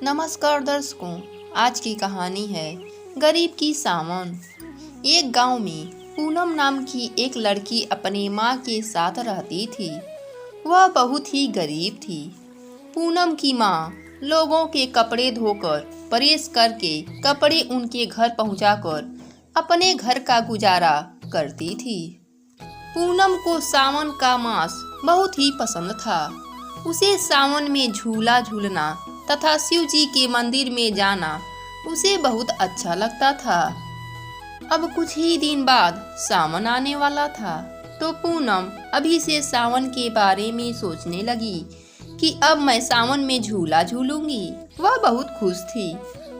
नमस्कार दर्शकों, आज की कहानी है गरीब की सावन। एक गांव में पूनम नाम की एक लड़की अपनी माँ के साथ रहती थी। वह बहुत ही गरीब थी। पूनम की माँ लोगों के कपड़े धोकर प्रेस करके कपड़े उनके घर पहुंचाकर अपने घर का गुजारा करती थी। पूनम को सावन का मास बहुत ही पसंद था। उसे सावन में झूला झूलना तथा शिव जी के मंदिर में जाना उसे बहुत अच्छा लगता था। अब कुछ ही दिन बाद सावन आने वाला था, तो पूनम अभी से सावन के बारे में सोचने लगी कि अब मैं सावन में झूला झूलूंगी। वह बहुत खुश थी।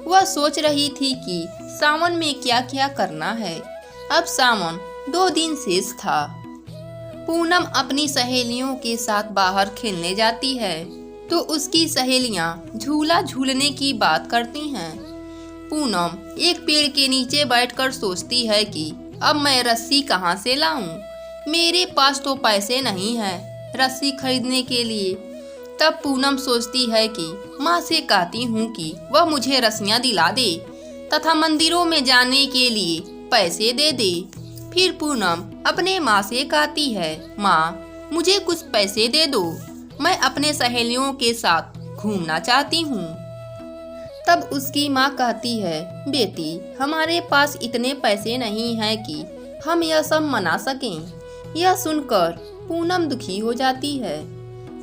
वह सोच रही थी कि सावन में क्या क्या करना है। अब सावन 2 दिन शेष था। पूनम अपनी सहेलियों के साथ बाहर खेलने जाती है, तो उसकी सहेलियां झूला झूलने की बात करती हैं। पूनम एक पेड़ के नीचे बैठकर सोचती है कि अब मैं रस्सी कहाँ से लाऊं? मेरे पास तो पैसे नहीं हैं रस्सी खरीदने के लिए। तब पूनम सोचती है कि माँ से कहती हूँ कि वह मुझे रस्सियाँ दिला दे तथा मंदिरों में जाने के लिए पैसे दे दे। फिर पूनम अपने माँ से कहती है, माँ मुझे कुछ पैसे दे दो, मैं अपने सहेलियों के साथ घूमना चाहती हूँ। तब उसकी माँ कहती है, बेटी हमारे पास इतने पैसे नहीं हैं कि हम यह सब मना सकें। यह सुनकर पूनम दुखी हो जाती है।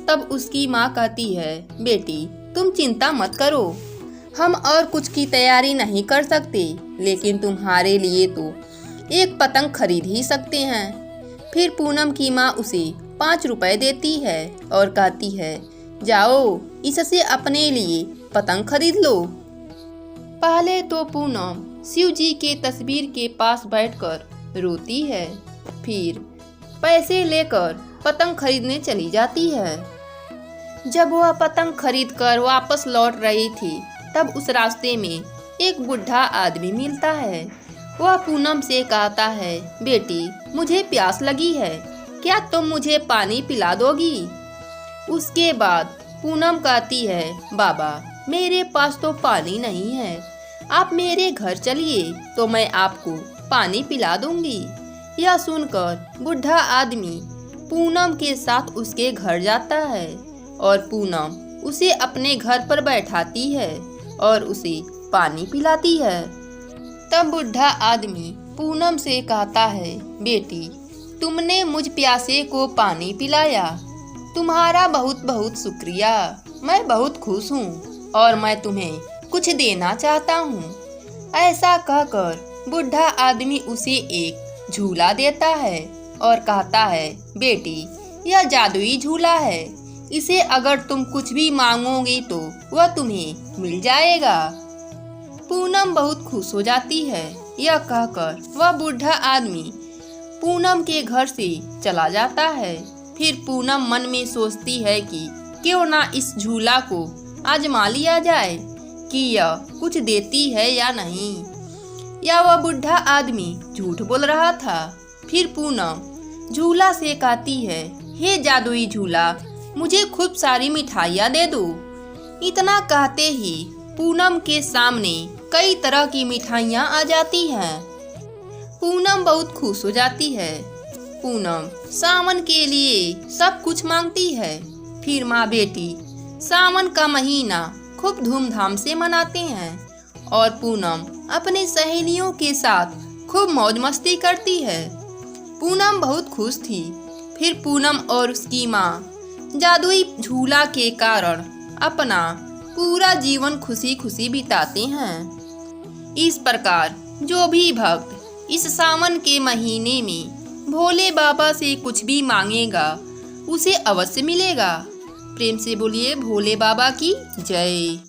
तब उसकी माँ कहती है, बेटी तुम चिंता मत करो, हम और कुछ की तैयारी नहीं कर सकते, लेकिन तुम्हारे लिए तो एक पतंग खरीद ही सकते हैं। फिर पूनम की माँ उसे 5 रुपए देती है और कहती है, जाओ इससे अपने लिए पतंग खरीद लो। पहले तो पूनम शिव जी के तस्वीर के पास बैठकर रोती है, फिर पैसे लेकर पतंग खरीदने चली जाती है। जब वह पतंग खरीदकर वापस लौट रही थी, तब उस रास्ते में एक बूढ़ा आदमी मिलता है। वह पूनम से कहता है, बेटी मुझे प्यास लगी है, क्या तुम मुझे पानी पिला दोगी? उसके बाद पूनम कहती है, बाबा मेरे पास तो पानी नहीं है, आप मेरे घर चलिए तो मैं आपको पानी पिला दूंगी। यह सुनकर बूढ़ा आदमी पूनम के साथ उसके घर जाता है और पूनम उसे अपने घर पर बैठाती है और उसे पानी पिलाती है। तब बूढ़ा आदमी पूनम से कहता है, बेटी तुमने मुझ प्यासे को पानी पिलाया, तुम्हारा बहुत बहुत शुक्रिया। मैं बहुत खुश हूँ और मैं तुम्हें कुछ देना चाहता हूँ। ऐसा कहकर बूढ़ा आदमी उसे एक झूला देता है और कहता है, बेटी यह जादुई झूला है, इसे अगर तुम कुछ भी मांगोगी तो वह तुम्हें मिल जाएगा। पूनम बहुत खुश हो जाती है। यह कहकर वह बूढ़ा आदमी पूनम के घर से चला जाता है। फिर पूनम मन में सोचती है कि क्यों ना इस झूला को आजमा लिया जाए कि यह कुछ देती है या नहीं, या वह बूढ़ा आदमी झूठ बोल रहा था। फिर पूनम झूला से कहती है, हे जादुई झूला मुझे खूब सारी मिठाइयाँ दे दो। इतना कहते ही पूनम के सामने कई तरह की मिठाइयाँ आ जाती हैं। पूनम बहुत खुश हो जाती है। पूनम सावन के लिए सब कुछ मांगती है। फिर माँ बेटी सावन का महीना खूब धूमधाम से मनाते हैं और पूनम अपने सहेलियों के साथ खूब मौज मस्ती करती है। पूनम बहुत खुश थी। फिर पूनम और उसकी माँ जादुई झूला के कारण अपना पूरा जीवन खुशी खुशी बिताते हैं। इस प्रकार जो भी भक्त इस सावन के महीने में भोले बाबा से कुछ भी मांगेगा उसे अवश्य मिलेगा। प्रेम से बोलिए भोले बाबा की जय।